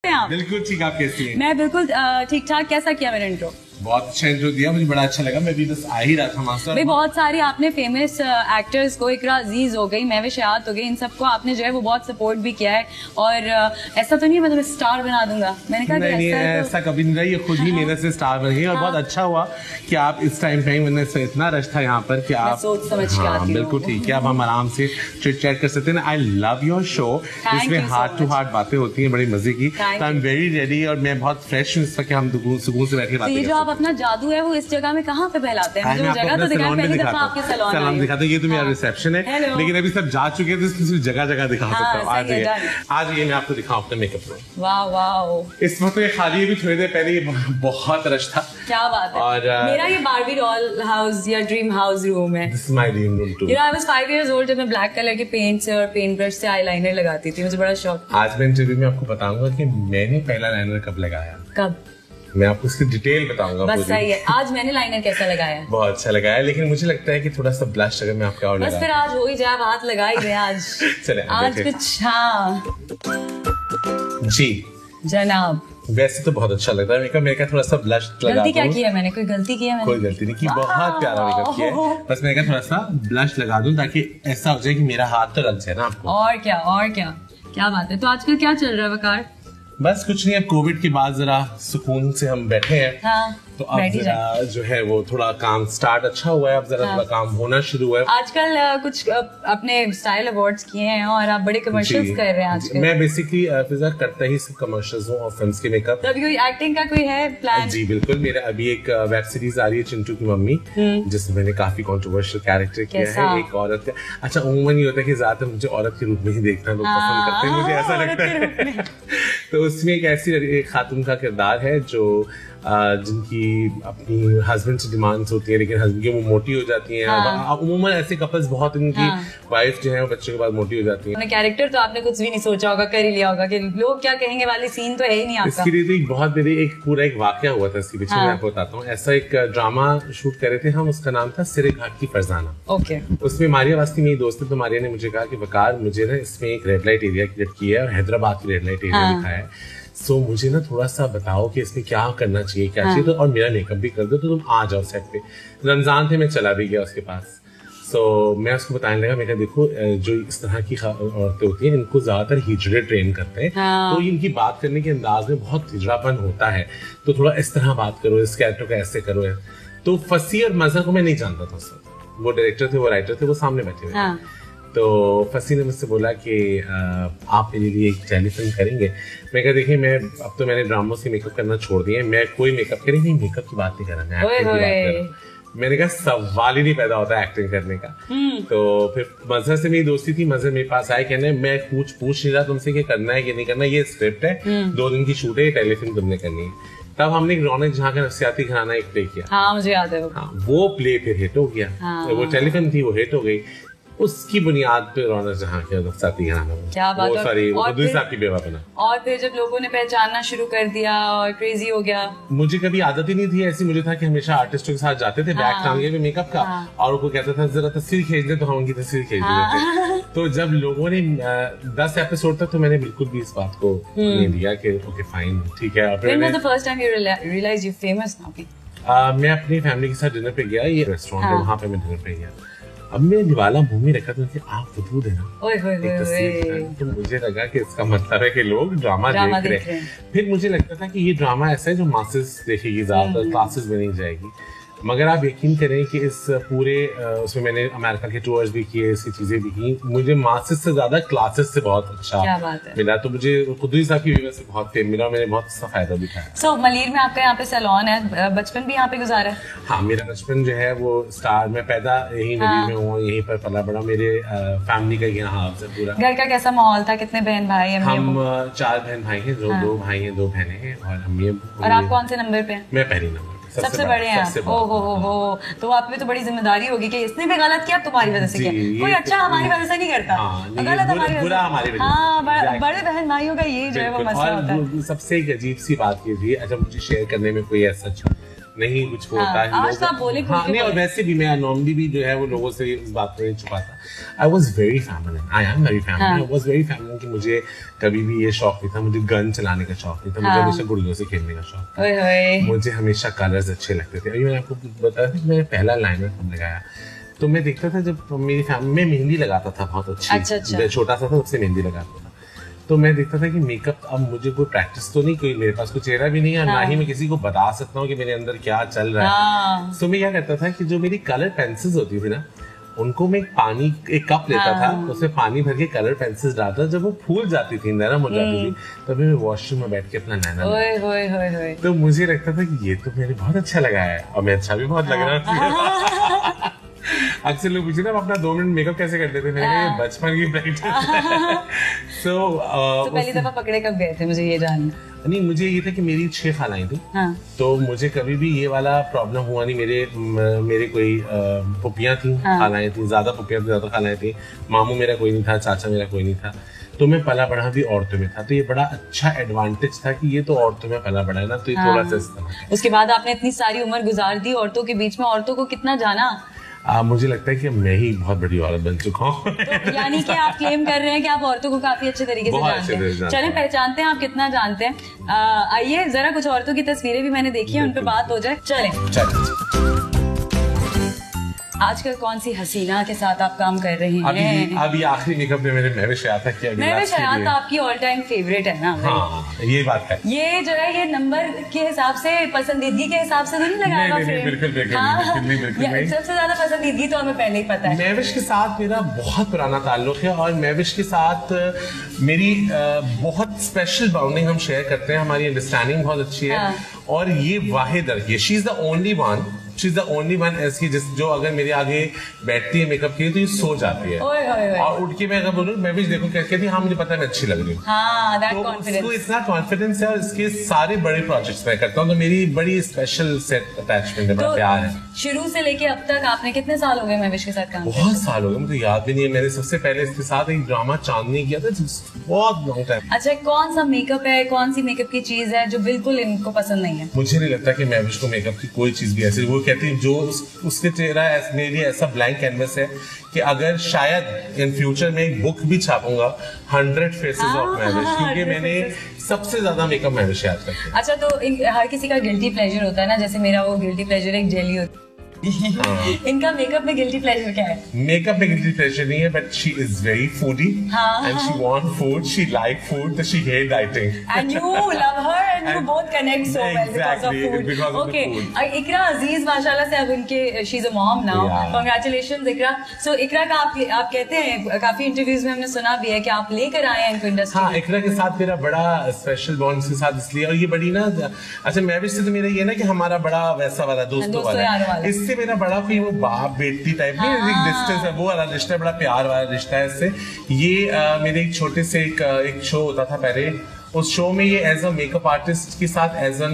आप? बिल्कुल ठीक, आप कैसी हैं? मैं बिल्कुल ठीक ठाक। कैसा किया मैंने इंट्रो? बहुत अच्छा इंट्रो दिया, मुझे बड़ा अच्छा लगा। मैं भी बस आ ही रहा था मास्टर। भाई बहुत सारी आपने फेमस एक्टर्स को, इकरा अजीज हो गई, महविश हयात हो गई, इन सबको आपने जो है वो बहुत सपोर्ट भी किया है। और ऐसा तो नहीं है मैं तुम्हें स्टार बना दूंगा, मैंने कहा नहीं, ऐसा कभी नहीं रहा, ये खुद ही मेहनत से स्टार बन गई। और बहुत अच्छा हुआ कि आप इस टाइम पे, वरना इतना रश था यहाँ पर कि आप सोच समझ के आती हूं। बिल्कुल ठीक है, अब हम आराम से चिट चैट कर सकते हैं। आई लव योर शो, इसमें हार्ट टू हार्ट बातें होती हैं बड़ी मजे की। आई एम वेरी रेडी और मैं बहुत फ्रेश हूँ इस वक्त, हम सुकून से बैठे बातें। ये जो आप अपना जादू है वो इस जगह में कहाँ पे फैलाते हैं? मुझे जगह तो दिखाएं, पहली दफा आपके सैलून दिखाते हैं। ये तो मेरा रिसेप्शन है, लेकिन अभी सब जा चुके हैं तो जगह जगह दिखा सकता हूँ। आज ये मैं आपको दिखाऊं अपना मेकअप रूम। वाह वाह, इस वक्त ये खाली, अभी थोड़ी देर पहले ये बहुत रश था। क्या बात है। और मेरा ये बारबी डॉल हाउस या ड्रीम हाउस रूम है। This is my dream room too. I was 5 years old जब मैं ब्लैक कलर के पेंट से और पेंट ब्रश से आईलाइनर लगाती थी, मुझे बड़ा शौक। आज मैं इंटरव्यू में आपको बताऊंगा कि मैंने पहला लाइनर कब लगाया। कब? मैं आपको इसकी डिटेल बताऊंगा। बस सही है। आज मैंने लाइनर कैसा लगाया है? बहुत अच्छा लगाया, लेकिन मुझे लगता है कि थोड़ा सा ब्लश अगर मैं आपका और बस फिर आज हो ही जाए, हाथ लगा ही दे आज। चले आज कुछ। हाँ जी जनाब, वैसे तो बहुत अच्छा लगता है मेकअप। मेरे का थोड़ा सा ब्लश लगा। गलती क्या की है मैंने? कोई गलती की है मैंने? कोई गलती नहीं की, बहुत प्यारा मेकअप किया है। बस मैंने कहा थोड़ा सा ब्लश लगा दूं ताकि ऐसा हो जाए कि मेरा हाथ तो लग जाए ना आपको। और क्या क्या बात है। तो आजकल क्या चल रहा है वकार? बस कुछ नहीं, अब कोविड के बाद जरा सुकून से हम बैठे हैं। हाँ, तो अब जरा जो है वो थोड़ा काम स्टार्ट अच्छा हुआ है, अब जरा थोड़ा काम होना शुरू हुआ है। आजकल कुछ अपने स्टाइल अवार्ड्स किए हैं और आप बड़े कमर्शियल्स कर रहे हैं आजकल। मैं बेसिकली करता ही सब कमर्शियल्स हूँ और फिल्म्स के मेकअप। तो अभी कोई एक्टिंग का कोई है प्लान? जी बिल्कुल, मेरा अभी एक वेब सीरीज आ रही है चिंटू की मम्मी, जिसमें मैंने काफी कंट्रोवर्शियल कैरेक्टर किया है, एक औरत का। अच्छा, उम्मीद ये होता है कि ज्यादातर मुझे औरत के रूप में ही देखना लोग पसंद करते हैं, मुझे ऐसा लगता है। तो उसमें एक ऐसी खातून का किरदार है जो जिनकी अपनी हस्बैंड से डिमांड्स होती है, लेकिन हस्बैंड की वो मोटी हो जाती हैं। अमूमन ऐसे कपल्स बहुत, इनकी वाइफ जो है वो बच्चे के बाद मोटी हो जाती है। कैरेक्टर तो आपने कुछ भी नहीं सोचा होगा, कर ही लिया होगा कि लोग क्या कहेंगे वाली सीन तो है ही नहीं आपका। इसके लिए तो एक बहुत बड़ी एक वाकया हुआ था इसके पीछे। मैं आपको बताता हूँ। ऐसा एक ड्रामा शूट कर रहे थे हम, उसका नाम था सिरे घाट की फरजाना। ओके। उसमें मारिया वास्ती मेरी दोस्त है, तो मारिया ने मुझे कहा कि वकार मुझे ना इसमें एक रेड लाइट एरिया क्रिएट किया है और हैदराबाद की रेड लाइट एरिया लिखा है, सो मुझे ना थोड़ा सा बताओ कि इसमें क्या करना चाहिए, क्या चाहिए, तो और मेरा मेकअप भी कर दो, तो तुम आ जाओ सेट पे। रमजान थे, मैं चला भी गया उसके पास। सो मैं उसको बताने लगा, मैं कहा देखो जो इस तरह की औरतें होती हैं इनको ज्यादातर हिजड़े ट्रेन करते हैं, तो इनकी बात करने के अंदाज में बहुत हिजड़ापन होता है, तो थोड़ा इस तरह बात करो, इस कैरेक्टर को ऐसे करो। तो फसी और मजा को मैं नहीं जानता था उस वक्त। वो डायरेक्टर थे, वो राइटर थे, वो सामने बैठे हुए थे। तो फसी ने मुझसे बोला कि आप मेरे लिए एक टेलीफिल्म करेंगे। मैं कहा देखिए, मैंने ड्रामों से मेकअप करना छोड़ दिया है, मैं कोई मेकअप करेंगे, मेकअप की बात नहीं कर रहा, मैं एक्टिंग की बात कर रहा हूं। मैंने कहा सवाल ही नहीं पैदा होता एक्टिंग करने का। तो फिर मजहर से मेरी दोस्ती थी, मजहर मेरे पास आए, कहने मैं पूछ नहीं रहा तुमसे कि करना है कि नहीं करना, ये स्क्रिप्ट है, 2 दिन की शूट है, टेलीफिल्म तुमने करनी है। तब हमने एक रौनक जहाँ का नफसियाती घराना एक प्ले किया। हाँ, मुझे याद है वो। हाँ, वो प्ले फिर हिट हो गया। वो टेलीफिल्म थी, वो हिट हो गई। उसकी बुनियाद पे रौनक जहाँ के नफसियाती घराना, क्या बात है, साहब की बेवा बना। और फिर जब लोगों ने पहचानना शुरू कर दिया और क्रेजी हो गया। मुझे कभी आदत ही नहीं थी ऐसी, मुझे था कि हमेशा आर्टिस्टों के साथ जाते थे, बैग टांगे हुए मेकअप का, और उनको कहता था जरा तस्वीर खींच दे, तो हम उनकी तस्वीर खींच देते थे। तो जब लोगों ने 10 एपिसोड तक, तो मैंने बिल्कुल भी इस बात को नहीं लिया कि ओके फाइन ठीक है। मैं अपनी फैमिली के साथ डिनर पे गया, ये रेस्टोरेंट है, वहाँ पे मैं डिनर पे गया। अब मैं निवाला मुंह में रखा तो आप वजूद है ना, तो मुझे लगा कि इसका मतलब है कि लोग ड्रामा देख रहे हैं। फिर मुझे लगता था कि ये ड्रामा ऐसा है जो मासेस देखेगी, ज्यादातर क्लासेस में नहीं जाएगी। मगर आप यकीन करें कि इस पूरे उसमें मैंने अमेरिका के टूर्स भी किए, इसकी चीजें भी की, मुझे मासेस से ज्यादा क्लासेस से बहुत अच्छा मिला। तो मुझे कुदरी साहब की वजह से बहुत फेम मिला, मैंने बहुत सा फायदा भी उठाया। सो मलीर में आपका यहाँ पे सैलून है, बचपन भी यहाँ पे गुजारा है? हाँ, मेरा बचपन जो है वो स्टार, मैं पैदा यही मलीर में हूँ, यहीं पर पला बड़ा, मेरे फैमिली का यहाँ पूरा। घर का कैसा माहौल था? कितने बहन भाई हैं? हम 4 बहन भाई हैं, 2 भाई हैं, 2 बहनें हैं, और अम्मी। और आप कौन से नंबर पे? मैं पहली नंबर, सबसे बड़े हैं। हो तो आप में तो बड़ी जिम्मेदारी होगी कि इसने भी गलत किया तुम्हारी वजह से किया। कोई अच्छा हमारी वजह से नहीं करता, गलत हमारी वजह से। हाँ, बड़े बहन भाइयों का ये जो है वो मसला होता है। सबसे एक अजीब सी बात ये थी, अच्छा मुझे शेयर करने में कोई ऐसा नहीं कुछ होता है। आज तो आप बोले हाँ, नहीं, और वैसे भी मैं नॉर्मली भी जो है वो लोगों से इस बात को नहीं छुपाता। I was very familiar, I am very familiar, I was very familiar कि मुझे कभी भी ये शौक नहीं था, मुझे गन चलाने का शौक नहीं था, मुझे हमेशा गुड़ियों से खेलने का शौक था, मुझे हमेशा कलर्स अच्छे लगते थे। अभी मैंने आपको बताया था मैंने पहला लाइनर कब लगाया, तो मैं देखता था जब मेरी फैमिली में मेहंदी लगाता था बहुत अच्छी, अच्छा। छोटा सा था उससे मेहंदी लगाता था, तो मैं देखता था कि मेकअप अब मुझे कोई प्रैक्टिस तो नहीं, कोई मेरे पास कोई चेहरा भी नहीं है, ना ही मैं किसी को बता सकता हूँ कि मेरे अंदर क्या चल रहा है। तो मैं क्या करता था कि जो मेरी कलर पेंसिल्स होती थी ना, उनको मैं एक कप लेता था, उसमें पानी भर के कलर पेंसिल्स डालता, जब वो फूल जाती थी, नरम हो जाती थी, तभी मैं वॉशरूम में बैठ के अपना लाइनर, तो मुझे लगता था कि ये तो मेरे बहुत अच्छा लगा है और मैं अच्छा भी बहुत लग रहा था। अक्सर लोग पूछे ना आप अपना 2 मिनट मेकअप कैसे करते थे, मैंने बचपन की प्रैक्टिस। तो पहली दफा पकड़े कब गए थे, मुझे ये जानना। नहीं, मुझे ये था कि मेरी 6 खालाएं थी, तो मुझे कभी भी ये वाला प्रॉब्लम हुआ नहीं। मेरे कोई पुपियां थी, खालाएं थी, ज्यादा पुपियां थी, ज्यादा खालाएं थी, मामू मेरा कोई नहीं था, चाचा मेरा कोई नहीं था, तो मैं पला बढ़ा भी औरतों में था, तो ये बड़ा अच्छा एडवांटेज था कि ये तो औरतों में पला बढ़ा है ना, तो ये थोड़ा सा इस्तेमाल। उसके बाद आपने इतनी सारी उम्र गुजार दी औरतों के बीच में, औरतों को कितना जाना? मुझे लगता है कि मैं ही बहुत बड़ी औरत बन चुका हूँ। तो यानी कि आप क्लेम कर रहे हैं कि आप औरतों को काफी अच्छे तरीके से जानते हैं। चलें पहचानते हैं आप कितना जानते हैं। आइए जरा कुछ औरतों की तस्वीरें भी मैंने देखी है, उन पे बात हो जाए। चलें। आजकल कौन सी हसीना के साथ आप काम कर रहे हैं? अभी आखिरी मेकअप में मेरे महविश हयात है, महविश हयात आपकी ऑल टाइम फेवरेट है ना? हाँ, ये बात है। ये जो है ये नंबर के हिसाब से, पसंदीदगी के हिसाब से तो नहीं लगाएगा? बिल्कुल। सबसे ज्यादा पसंदीदगी तो हमें पहले ही पता है। महविश के साथ मेरा बहुत पुराना ताल्लुक है और महविश के साथ मेरी बहुत स्पेशल बाउंडिंग हम शेयर करते हैं, हमारी अंडरस्टैंडिंग बहुत अच्छी है। और ये वाहिद लड़की है, she is the only one, she is the only one ऐसी जो अगर मेरे आगे बैठती है मेकअप के लिए तो ये सो जाती है। और उठ के मैं अगर बोलूँ मैं भी देखूँ कहती है हाँ मुझे पता है मैं अच्छी लग रही हूँ। तो इतना कॉन्फिडेंस है और इसके सारे बड़े प्रोजेक्ट्स मैं करता हूँ, तो मेरी बड़ी स्पेशल सेट अटैचमेंट है, बड़ा प्यार है। शुरू से लेके अब तक आपने कितने साल हो गए महविश के साथ काम? बहुत साल हो गए, मुझे याद भी नहीं है। मैंने सबसे पहले इसके साथ एक ड्रामा चांदनी किया था, बहुत लॉन्ग टाइम। अच्छा, कौन सा मेकअप है, कौन सी मेकअप की चीज है जो बिल्कुल इनको पसंद नहीं है? मुझे नहीं लगता कि महविश को मेकअप की कोई चीज भी ऐसी, वो कहती है जो उसके चेहरा मेरे लिए ऐसा ब्लैंक कैनवस है कि अगर शायद इन फ्यूचर में एक बुक भी छापूंगा 100 फेसेस ऑफ महविश, क्योंकि मैंने सबसे ज्यादा मेकअप महविश याद करती है। अच्छा, तो हर किसी का गिल्टी प्लेजर होता है ना, जैसे मेरा वो गिल्टी प्लेजर एक जेली होती है। इनका मेकअप में गिल्टी प्लेजर क्या है? मेकअप में गिल्टी प्लेजर नहीं है, but she is very foodie and she want food, she like food, she hate dieting and you love her and you both connect so well because of food. Okay, Iqra Aziz माशाल्लाह से अब उनके she is a mom now, congratulations Iqra. So Iqra का आप कहते हैं, काफी interviews में हमने सुना भी है कि आप लेकर आए हैं इनको इंडस्ट्री। हाँ, इकरा के साथ मेरा बड़ा स्पेशल बॉन्ड इसके साथ इसलिए, और ये बड़ी ना, अच्छा महविश से तो मेरा ये ना कि हमारा बड़ा वैसा वाला दोस्तों वाला, इससे मेरा बड़ा कोई वो बाप बेटी टाइप नहीं, एक डिस्टेंस है, वो वाला रिश्ता है, बड़ा प्यार वाला रिश्ता है इससे। ये मेरे एक छोटे से एक शो होता था पहले, उस शो में ये एज अ मेकअप आर्टिस्ट के साथ एज एन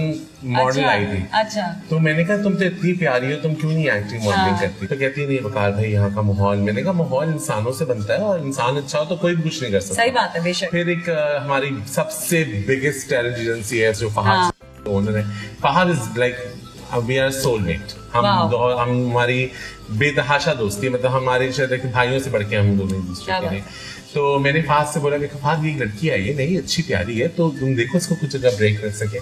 मॉडल आई थी। अच्छा, तो मैंने कहा तुम तो इतनी प्यारी हो, तुम क्यों नहीं एक्टिंग मॉडलिंग करती? तो कहती नहीं वकार भाई यहाँ का माहौल, मैंने कहा माहौल इंसानों से बनता है और इंसान अच्छा हो तो कोई भी कुछ नहीं कर सकता। सही बात है, बेशक। फिर एक हमारी सबसे बिगेस्ट टैलेंट एजेंसी है जो फहद ओनर है, Fahad is like we are soulmate. हम हमारी बेतहाशा दोस्ती, मतलब हमारे शायद भाइयों से बढ़ के हम दोनों एक दूसरे के हैं। तो मैंने फहद से बोला कि फहद ये लड़की आई है, नहीं अच्छी प्यारी है, तो तुम देखो इसको कुछ जगह ब्रेक कर सके।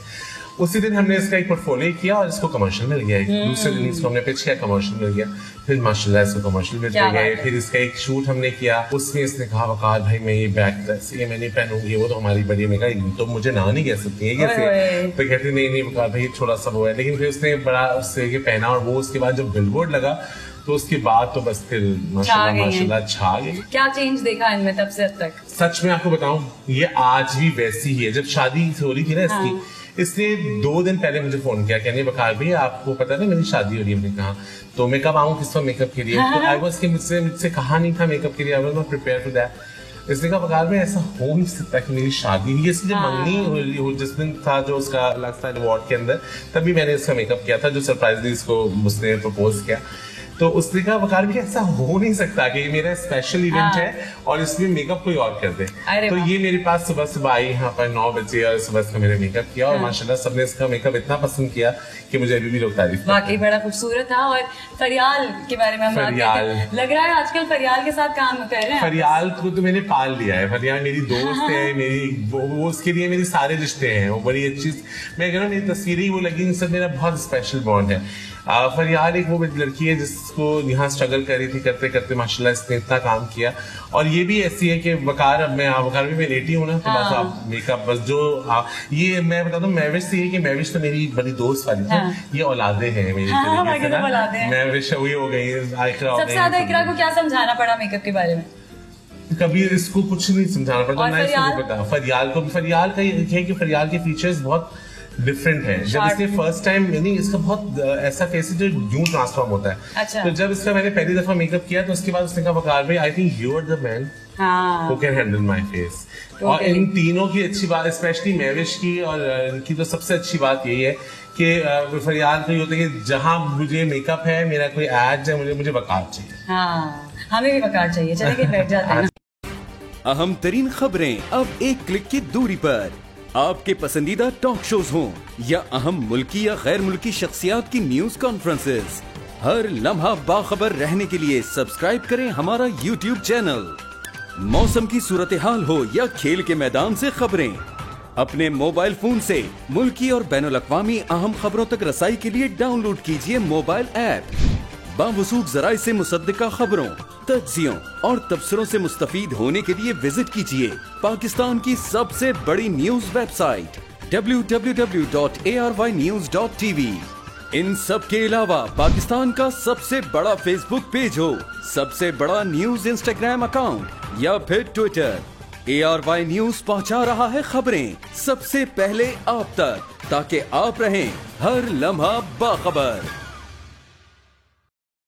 उसी दिन हमने इसका एक पोर्टफोलियो किया और इसको कमर्शियल मिल गया। दूसरे दिन इसको हमने पिच किया, कमर्शियल मिल गया, फिर माशाल्लाह इसको कमर्शियल मिल गया। फिर इसका एक शूट हमने किया, उसमें इसने कहा वकार भाई मैं ये बैग ड्रेस ये मैं नहीं पहनूंगी, वो तो हमारी बड़ी, मैं कहा तो मुझे ना नहीं कह सकती है कैसे? तो कहती नहीं वकार भाई थोड़ा सा वो है, लेकिन फिर उसने बड़ा उससे पहना और वो उसके बाद जब बिलबोर्ड लगा तो उसके बाद तो बस फिर माशाल्लाह छा गई। क्या चेंज देखा इनमें तब से अब तक? सच में आपको बताऊं, ये आज भी वैसी ही है। जब शादी हो रही थी ना इसकी, इसने 2 दिन पहले मुझे फोन किया, कहने वकार भाई आपको पता है ना मेरी शादी हो रही है? मैंने कहा तो मैं कब आऊँ किस मेकअप के लिए? तो आई वाज कि मुझसे कहा नहीं था मेकअप के लिए, I was not prepare for that. इसने कहा वकार में ऐसा हो नहीं सकता कि मेरी शादी हुई। इसकी जब मंगनी जिस दिन था जो उसका लास्ट अवार्ड के अंदर, तभी मैंने इसका मेकअप किया था, जो सरप्राइजली इसको उसने प्रपोज किया। तो उसने कहा वकार भी ऐसा हो नहीं सकता कि ये मेरा स्पेशल इवेंट है और इसमें मेकअप कोई और कर दे। तो ये मेरे पास सुबह सुबह आई यहाँ पर 9 बजे और सुबह सुबह मैंने मेकअप किया और माशाल्लाह सबने इसका मेकअप इतना पसंद किया कि मुझे अभी भी लोग तारीफ करते हैं। वाकई बड़ा खूबसूरत था। और फरियाल के बारे में हम बात करते हैं, लग रहा है आजकल फरियाल के साथ काम कर रहे हैं। फरियाल को तो मैंने पाल लिया है, फरियाल मेरी दोस्त है, मेरी वो उसके लिए मेरी सारे रिश्ते हैं, वो बड़ी अच्छी, मैं कह रहा हूँ मेरी तस्वीरें ही वो लगी, सब मेरा बहुत स्पेशल बॉन्ड है। फरियाल एक वो लड़की है जिसको यहाँ स्ट्रगल कर रही थी, करते करते माशाल्लाह इसने इतना काम किया। और ये भी ऐसी है कि वकार भी मैं लेटी हूँ ना, तो बस आप मेकअप बस जो ये मैं बता दूं, मैविश से है कि मैविश तो मेरी बड़ी दोस्त वाली थी, ये औलादे हैं मेरी, मैविश हुई हो गई, सबसे ज्यादा इकरा को क्या समझाना पड़ा मेकअप के बारे में? कभी इसको कुछ नहीं समझाना पड़ता, ना इसको पता। फरियाल को, फरियाल का ये है कि फरियाल के फीचर्स बहुत डिफरेंट है। जब इसने फर्स्ट टाइम, यानी इसका बहुत ऐसा फेस है जो यूं ट्रांसफॉर्म होता है। अच्छा। तो जब इसका मैंने पहली दफा मेकअप किया तो उसके बाद उसने कहा वकार भाई I think you are the man who can handle my face. और इन तीनों की अच्छी बात, स्पेशली मैविश की और इनकी तो सबसे अच्छी बात यही है कि फरियाल को ये होता है कि जहाँ मुझे मेकअप है, मेरा कोई एड है, मुझे वकार चाहिए। हमें भी वकार चाहिए। चलिए बैठ जाते हैं। अहम तरीन खबरें अब एक क्लिक की दूरी पर। आपके पसंदीदा टॉक शोज हों या अहम मुल्की या गैर मुल्की शख्सियात की न्यूज कॉन्फ्रेंसेस, हर लम्हा बाखबर रहने के लिए सब्सक्राइब करें हमारा YouTube चैनल। मौसम की सूरत हाल हो या खेल के मैदान से खबरें, अपने मोबाइल फोन से मुल्की और बैनुल-अक़वामी अहम खबरों तक रसाई के लिए डाउनलोड कीजिए मोबाइल ऐप। बावसूख ज़राए से मुसद्दिका खबरों, तज्ज़ियों और तबसरों से मुस्तफीद होने के लिए विजिट कीजिए पाकिस्तान की सबसे बड़ी न्यूज वेबसाइट www.arynews.tv। इन सब के अलावा पाकिस्तान का सबसे बड़ा फेसबुक पेज हो, सबसे बड़ा न्यूज इंस्टाग्राम अकाउंट या फिर ट्विटर, ARY न्यूज पहुंचा रहा है खबरें सबसे पहले आप तक, ताकि आप रहें हर लम्हा बाखबर।